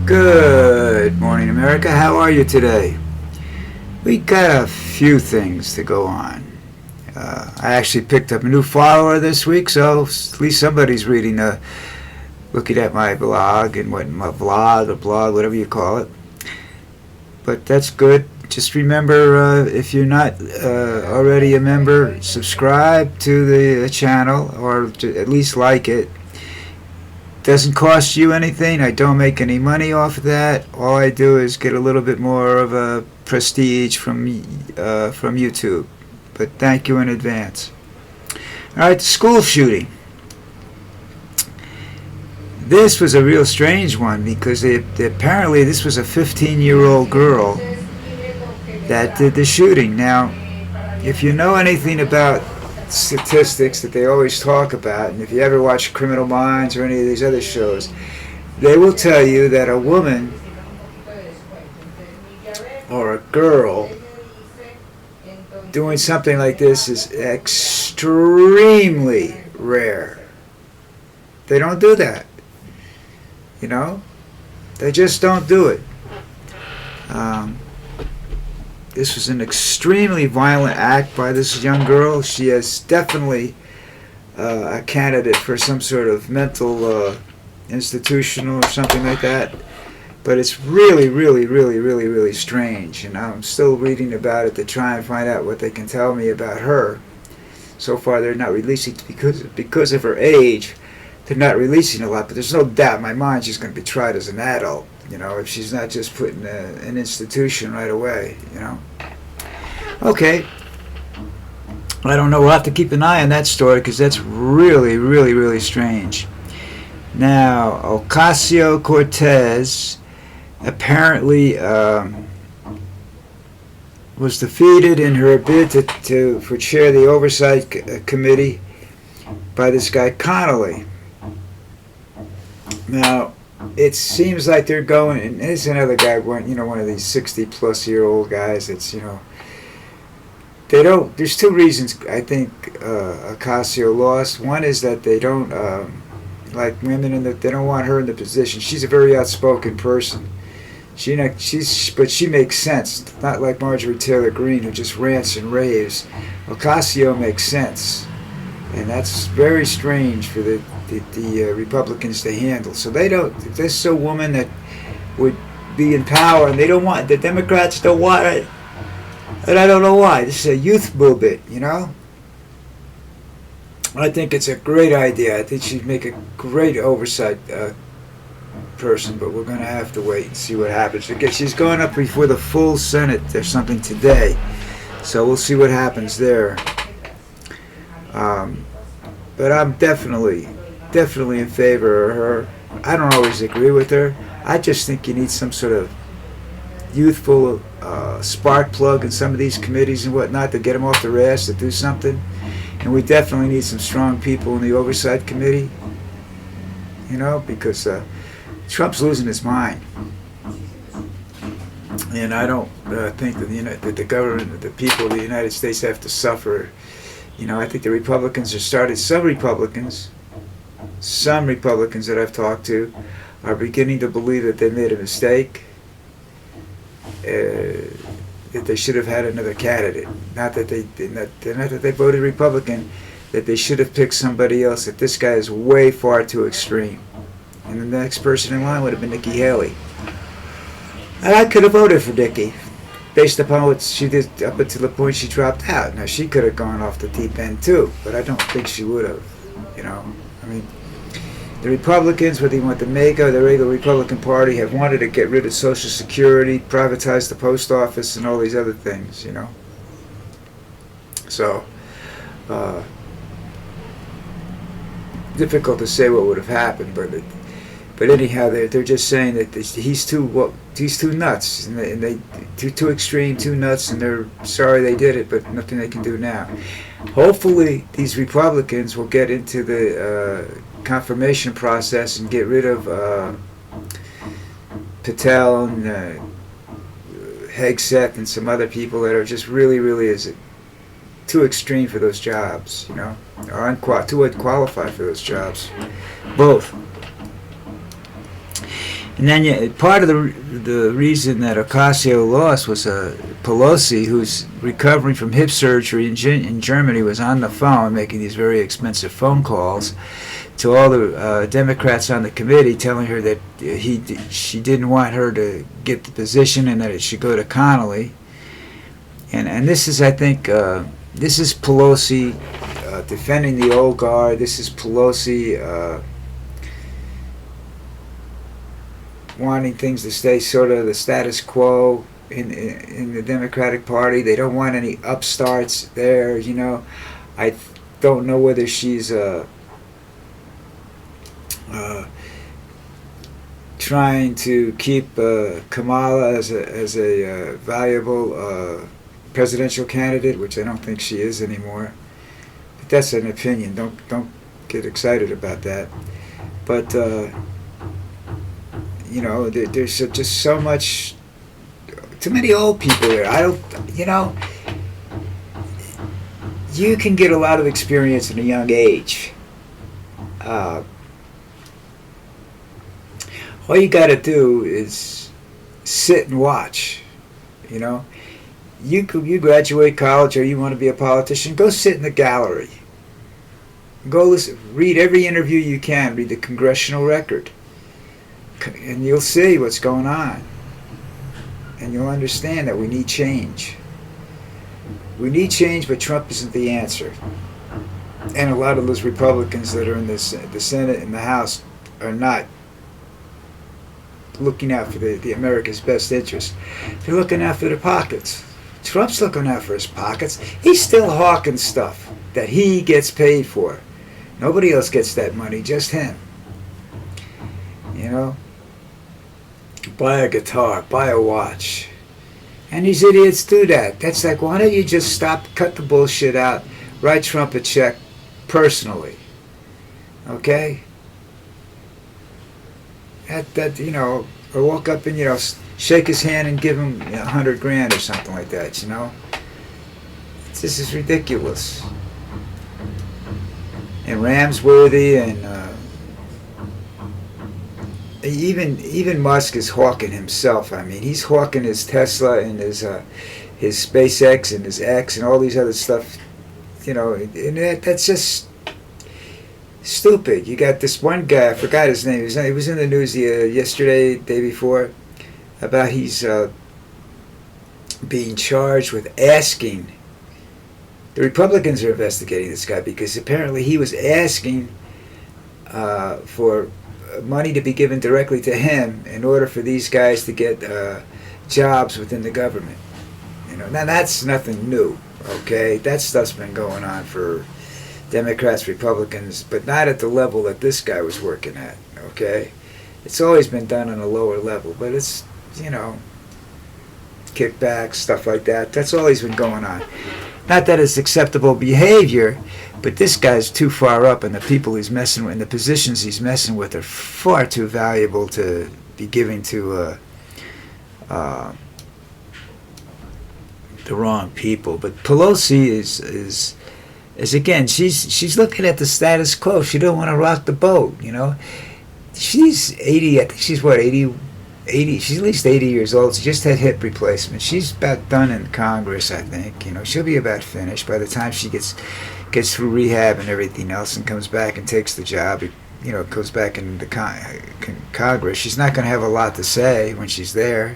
Good morning, America. How are you today? We got a few things to go on. I actually picked up a new follower this week, so at least somebody's looking at my blog and my vlog or blog, whatever you call it. But that's good. Just remember, if you're not already a member, subscribe to the channel or at least like it. Doesn't cost you anything. I don't make any money off of that. All I do is get a little bit more of a prestige from YouTube. But thank you in advance. All right, the school shooting. This was a real strange one because apparently this was a 15-year-old girl that did the shooting. Now, if you know anything about statistics that they always talk about, and if you ever watch Criminal Minds or any of these other shows, they will tell you that a woman or a girl doing something like this is extremely rare. They don't do that. You know? They just don't do it. This was an extremely violent act by this young girl. She is definitely a candidate for some sort of mental institution or something like that. But it's really, really, really, really, really strange. And I'm still reading about it to try and find out what they can tell me about her. So far, they're not releasing because of her age. They're not releasing a lot. But there's no doubt in my mind she's going to be tried as an adult. You know, if she's not just put in an institution right away, you know. Okay. I don't know. We'll have to keep an eye on that story because that's really, really, really strange. Now, Ocasio-Cortez apparently was defeated in her bid for chair of the Oversight Committee by this guy Connolly. Now, it seems like they're going, and there's another guy, one of these 60-plus-year-old guys that's, they don't, there's two reasons I think Ocasio lost. One is that they don't like women, they don't want her in the position. She's a very outspoken person. But she makes sense, not like Marjorie Taylor Greene, who just rants and raves. Ocasio makes sense, and that's very strange for the Republicans to handle. So they don't. If there's a woman that would be in power, and they don't want, the Democrats don't want it, and I don't know why. This is a youth movement, you know. I think it's a great idea. I think she'd make a great oversight person, but we're going to have to wait and see what happens. Because she's going up before the full Senate or something today, so we'll see what happens there. But I'm definitely in favor of her. I don't always agree with her. I just think you need some sort of youthful spark plug in some of these committees and whatnot to get them off their ass to do something. And we definitely need some strong people in the Oversight Committee, because Trump's losing his mind. And I don't think that the government, the people of the United States have to suffer. I think the Republicans are started, some Republicans that I've talked to are beginning to believe that they made a mistake, that they should have had another candidate. Not that they voted Republican, that they should have picked somebody else, that this guy is way far too extreme. And the next person in line would have been Nikki Haley. And I could have voted for Nikki, based upon what she did up until the point she dropped out. Now, she could have gone off the deep end too, but I don't think she would have, the Republicans, whether you want the MAGA or the regular Republican Party, have wanted to get rid of Social Security, privatize the post office, and all these other things, So, difficult to say what would have happened, but anyhow, they're just saying that he's too nuts, and they too extreme, too nuts, and they're sorry they did it, but nothing they can do now. Hopefully, these Republicans will get into the confirmation process and get rid of Patel and Hegseth and some other people that are just really, really too extreme for those jobs, or too unqualified for those jobs. Both. And then part of the reason that Ocasio lost was Pelosi, who's recovering from hip surgery in Germany, was on the phone making these very expensive phone calls to all the Democrats on the committee, telling her that she didn't want her to get the position and that it should go to Connolly. And this is, I think, this is Pelosi defending the old guard. This is Pelosi wanting things to stay sort of the status quo in the Democratic Party. They don't want any upstarts there, you know. I don't know whether she's trying to keep Kamala as a valuable presidential candidate, which I don't think she is anymore. But that's an opinion. Don't get excited about that. But you know, there's just so much, too many old people there. I don't, you know, you can get a lot of experience at a young age. All you got to do is sit and watch. You know, you graduate college or you want to be a politician, go sit in the gallery. Go listen, read every interview you can, read the congressional record. And you'll see what's going on. And you'll understand that we need change. We need change, but Trump isn't the answer. And a lot of those Republicans that are in the Senate and the House are not looking out for the America's best interest. They're looking out for their pockets. Trump's looking out for his pockets. He's still hawking stuff that he gets paid for. Nobody else gets that money, just him. You know? Buy a guitar, buy a watch. And these idiots do that. That's like, why don't you just stop, cut the bullshit out, write Trump a check personally. Okay? That you know, or walk up and, you know, shake his hand and give him $100,000 or something like that, you know? This is ridiculous. And Ramsworthy and even Musk is hawking himself. I mean, he's hawking his Tesla and his SpaceX and his X and all these other stuff. You know, and that's just stupid. You got this one guy, I forgot his name. He was in the news yesterday, day before, about he's being charged with asking. The Republicans are investigating this guy because apparently he was asking for money to be given directly to him in order for these guys to get jobs within the government. You know, now that's nothing new. Okay, that stuff's been going on for Democrats, Republicans, but not at the level that this guy was working at. Okay, it's always been done on a lower level, but it's, you know, kickbacks, stuff like that. That's always been going on. Not that it's acceptable behavior, but this guy's too far up, and the people he's messing with, and the positions he's messing with, are far too valuable to be giving to the wrong people. But Pelosi is again, she's looking at the status quo. She don't want to rock the boat. You know, she's 80. I think she's what 80. She's at least 80 years old. She just had hip replacement. She's about done in Congress, I think. You know, she'll be about finished by the time she gets through rehab and everything else and comes back and takes the job. You know, goes back into Congress. She's not going to have a lot to say when she's there.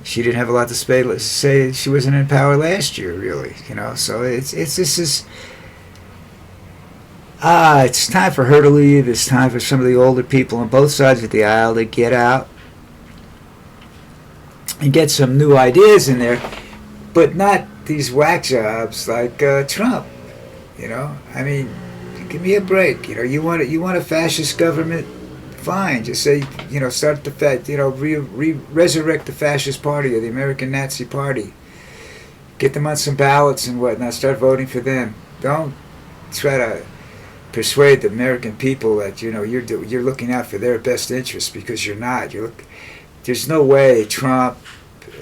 She didn't have a lot to say. She wasn't in power last year, really. You know, so it's time for her to leave. It's time for some of the older people on both sides of the aisle to get out and get some new ideas in there, but not these whack jobs like Trump. You know, I mean, give me a break. You know, you want a fascist government? Fine. Just say, you know, start the resurrect the fascist party or the American Nazi Party. Get them on some ballots and whatnot. Start voting for them. Don't try to persuade the American people that, you know, you're looking out for their best interests, because you're not. There's no way Trump,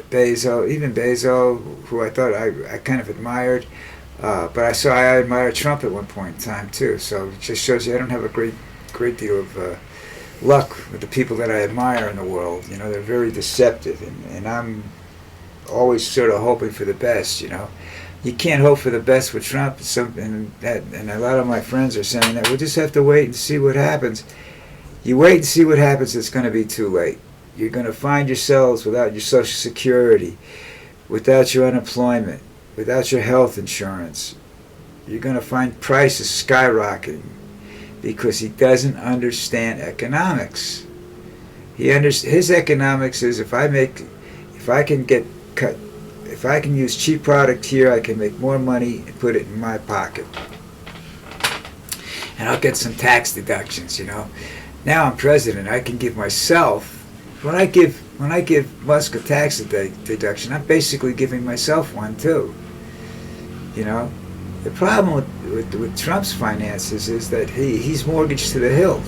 even Bezos, who I thought I kind of admired, but I admired Trump at one point in time too. So it just shows you I don't have a great deal of luck with the people that I admire in the world. You know, they're very deceptive, and I'm always sort of hoping for the best. You know, you can't hope for the best with Trump. And a lot of my friends are saying that we'll just have to wait and see what happens. You wait and see what happens. It's going to be too late. You're going to find yourselves without your Social Security, without your unemployment, without your health insurance. You're going to find prices skyrocketing because he doesn't understand economics. His economics is if I can use cheap product here, I can make more money and put it in my pocket, and I'll get some tax deductions. You know, now I'm president, I can give myself. When I give Musk a tax deduction, I'm basically giving myself one too. You know, the problem with Trump's finances is that he's mortgaged to the hilt.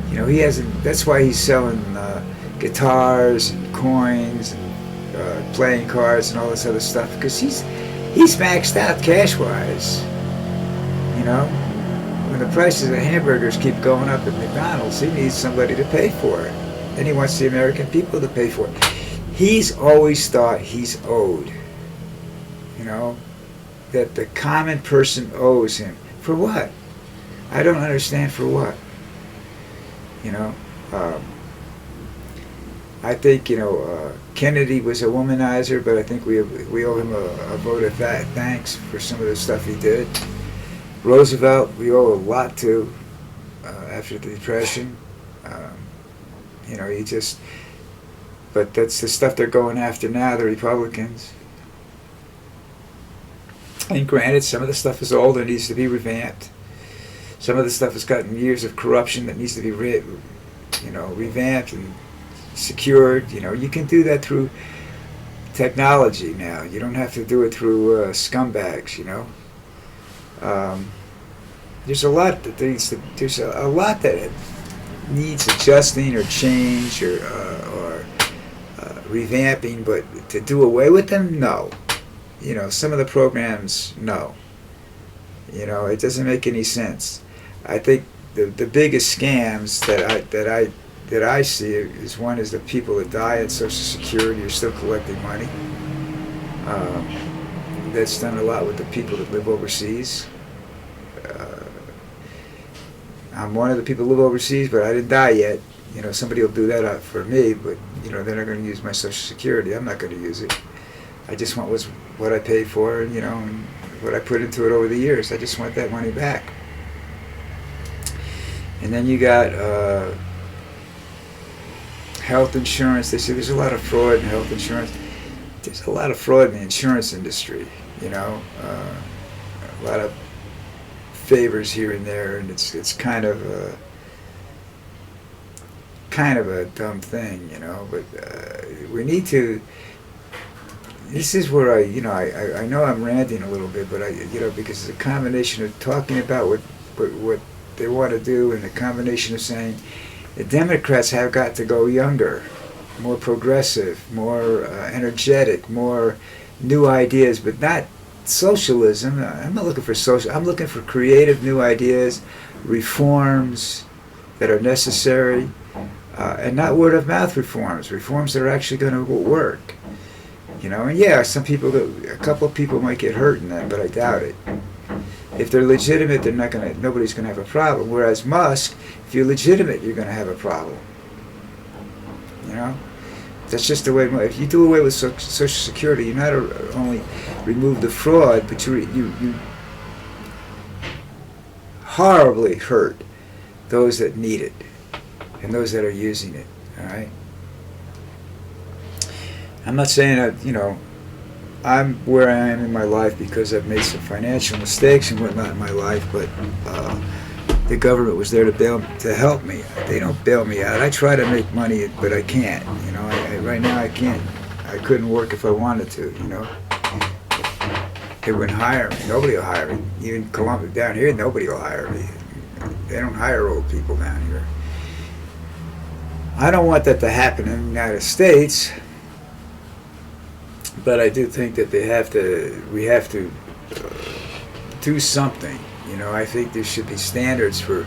You know, he hasn't. That's why he's selling guitars and coins and playing cards and all this other stuff, because he's maxed out cash-wise. You know, when the prices of hamburgers keep going up at McDonald's, he needs somebody to pay for it. And he wants the American people to pay for it. He's always thought he's owed. You know, that the common person owes him. For what? I don't understand for what. You know, I think, you know, Kennedy was a womanizer, but I think we owe him a vote of thanks for some of the stuff he did. Roosevelt, we owe a lot to after the Depression. You know, but that's the stuff they're going after now, the Republicans. And granted, some of the stuff is old and needs to be revamped. Some of the stuff has gotten years of corruption that needs to be revamped and secured. You know, you can do that through technology now. You don't have to do it through scumbags. You know, there's a lot that there's a lot that needs adjusting or change or revamping, but to do away with them, no. You know, some of the programs, no. You know, it doesn't make any sense. I think the biggest scams that I see is one is the people that die at Social Security are still collecting money. That's done a lot with the people that live overseas. I'm one of the people who live overseas, but I didn't die yet. You know, somebody will do that for me, but, you know, they're not going to use my Social Security. I'm not going to use it. I just want what I paid for, you know, and what I put into it over the years. I just want that money back. And then you got health insurance. They say there's a lot of fraud in health insurance. There's a lot of fraud in the insurance industry, you know, a lot of favors here and there, and it's kind of a dumb thing, you know. But we need to. This is where I know I'm ranting a little bit, but because it's a combination of talking about what they want to do, and the combination of saying the Democrats have got to go younger, more progressive, more energetic, more new ideas, but not socialism. I'm not looking for social. I'm looking for creative new ideas, reforms that are necessary, and not word of mouth reforms. Reforms that are actually going to work. You know, and yeah, a couple of people might get hurt in that, but I doubt it. If they're legitimate, nobody's gonna have a problem. Whereas Musk, if you're legitimate, you're gonna have a problem. You know, that's just the way. If you do away with Social Security, you not only remove the fraud, but you horribly hurt those that need it and those that are using it. All right. I'm not saying that, you know, I'm where I am in my life because I've made some financial mistakes and whatnot in my life, but the government was there to help me. They don't bail me out. I try to make money, but I can't. You know, right now I can't. I couldn't work if I wanted to. You know, they wouldn't hire me. Nobody will hire me. Even Columbia down here, nobody will hire me. They don't hire old people down here. I don't want that to happen in the United States. But I do think that we have to do something. You know, I think there should be standards for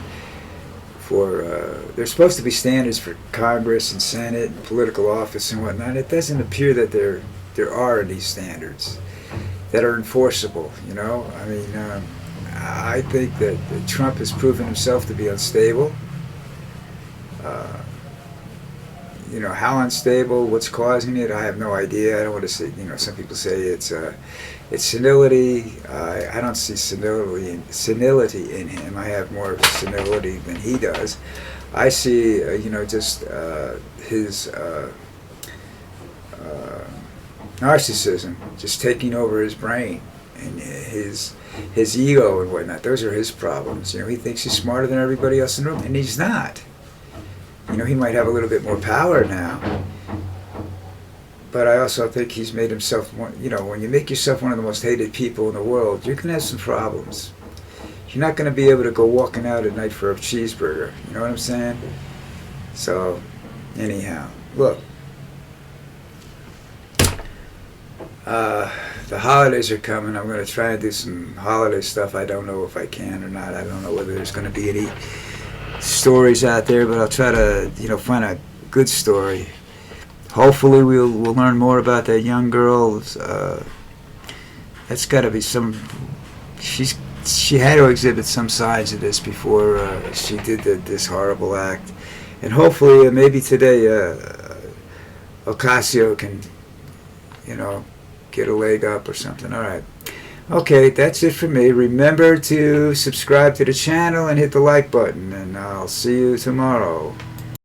there's supposed to be standards for Congress and Senate and political office and whatnot. It doesn't appear that there are any standards that are enforceable. You know, I mean, I think that Trump has proven himself to be unstable. You know, how unstable, what's causing it, I have no idea. I don't want to say, you know, some people say it's senility. I don't see senility in him. I have more senility than he does. I see, you know, just his narcissism just taking over his brain and his ego and whatnot. Those are his problems. You know, he thinks he's smarter than everybody else in the room, and he's not. You know, he might have a little bit more power now, but I also think he's made himself one. You know, when you make yourself one of the most hated people in the world, you're going to have some problems. You're not going to be able to go walking out at night for a cheeseburger. You know what I'm saying? So, anyhow, look. The holidays are coming. I'm going to try and do some holiday stuff. I don't know if I can or not. I don't know whether there's going to be any stories out there, but I'll try to, you know, find a good story. Hopefully we'll learn more about that young girl. That's got to be she had to exhibit some signs of this before she did this horrible act. And hopefully maybe today OCASIO can, you know, get a leg up or something. All right. Okay, that's it for me. Remember to subscribe to the channel and hit the like button, and I'll see you tomorrow.